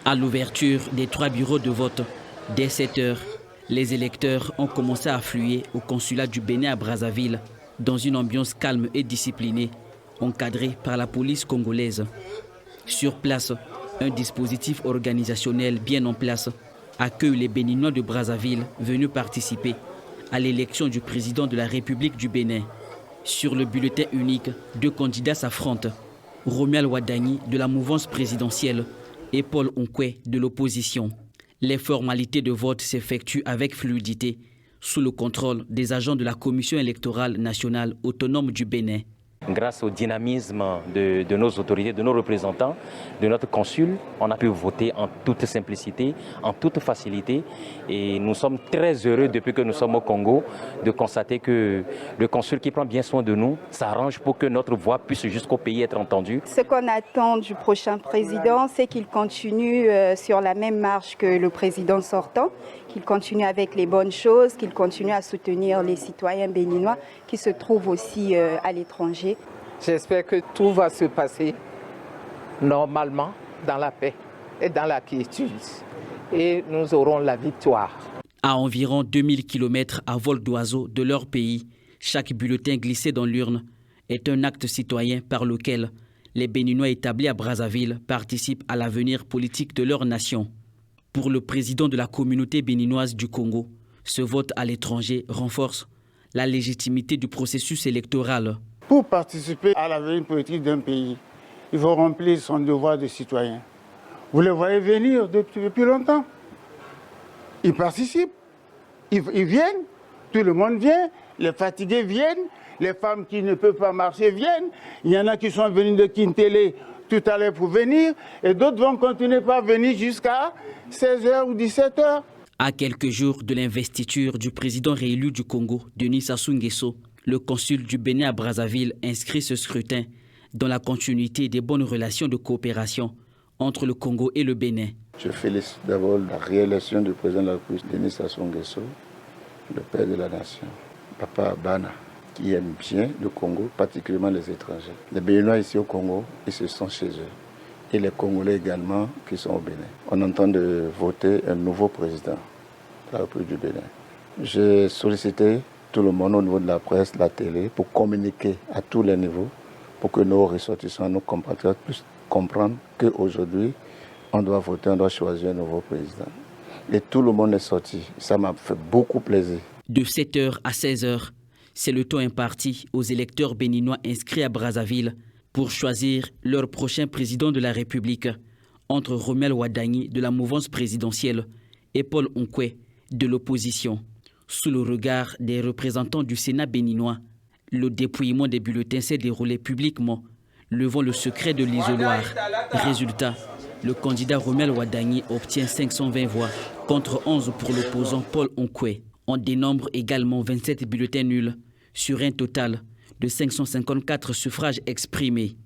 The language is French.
À l'ouverture des 3 bureaux de vote, dès 7 heures, les électeurs ont commencé à affluer au consulat du Bénin à Brazzaville dans une ambiance calme et disciplinée, encadrée par la police congolaise. Sur place, un dispositif organisationnel bien en place accueille les Béninois de Brazzaville venus participer à l'élection du président de la République du Bénin. Sur le bulletin unique, 2 candidats s'affrontent, Romuald Wadagni de la mouvance présidentielle et Paul Onkwe de l'opposition. Les formalités de vote s'effectuent avec fluidité, sous le contrôle des agents de la Commission électorale nationale autonome du Bénin. Grâce au dynamisme de nos autorités, de nos représentants, de notre consul, on a pu voter en toute simplicité, en toute facilité. Et nous sommes très heureux, depuis que nous sommes au Congo, de constater que le consul qui prend bien soin de nous s'arrange pour que notre voix puisse jusqu'au pays être entendue. Ce qu'on attend du prochain président, c'est qu'il continue sur la même marche que le président sortant, qu'il continue avec les bonnes choses, qu'il continue à soutenir les citoyens béninois qui se trouvent aussi à l'étranger. J'espère que tout va se passer normalement, dans la paix et dans la quiétude. Et nous aurons la victoire. À environ 2000 km à vol d'oiseau de leur pays, chaque bulletin glissé dans l'urne est un acte citoyen par lequel les Béninois établis à Brazzaville participent à l'avenir politique de leur nation. Pour le président de la communauté béninoise du Congo, ce vote à l'étranger renforce la légitimité du processus électoral. Pour participer à l'avenir politique d'un pays, il faut remplir son devoir de citoyen. Vous les voyez venir depuis longtemps. Ils participent, ils viennent, tout le monde vient, les fatigués viennent, les femmes qui ne peuvent pas marcher viennent. Il y en a qui sont venus de Kintélé tout à l'heure pour venir, et d'autres vont continuer par venir jusqu'à 16h ou 17h. À quelques jours de l'investiture du président réélu du Congo, Denis Sassou Nguesso, le consul du Bénin à Brazzaville inscrit ce scrutin dans la continuité des bonnes relations de coopération entre le Congo et le Bénin. Je félicite d'abord la réélection du président de la République, Denis Sassou Nguesso, le père de la nation, Papa Bana, qui aime bien le Congo, particulièrement les étrangers. Les Béninois ici au Congo, ils se sont chez eux. Et les Congolais également qui sont au Bénin. On entend de voter un nouveau président de la République du Bénin. J'ai sollicité tout le monde au niveau de la presse, de la télé, pour communiquer à tous les niveaux, pour que nos ressortissants, nos compatriotes puissent comprendre qu'aujourd'hui, on doit voter, on doit choisir un nouveau président. Et tout le monde est sorti. Ça m'a fait beaucoup plaisir. De 7h à 16h, c'est le temps imparti aux électeurs béninois inscrits à Brazzaville pour choisir leur prochain président de la République, entre Romuald Wadagni de la mouvance présidentielle et Paul Onkwe de l'opposition. Sous le regard des représentants du Sénat béninois, le dépouillement des bulletins s'est déroulé publiquement, levant le secret de l'isoloir. Résultat, le candidat Romuald Wadagni obtient 520 voix contre 11 pour l'opposant Paul Onkwe. On dénombre également 27 bulletins nuls sur un total de 554 suffrages exprimés.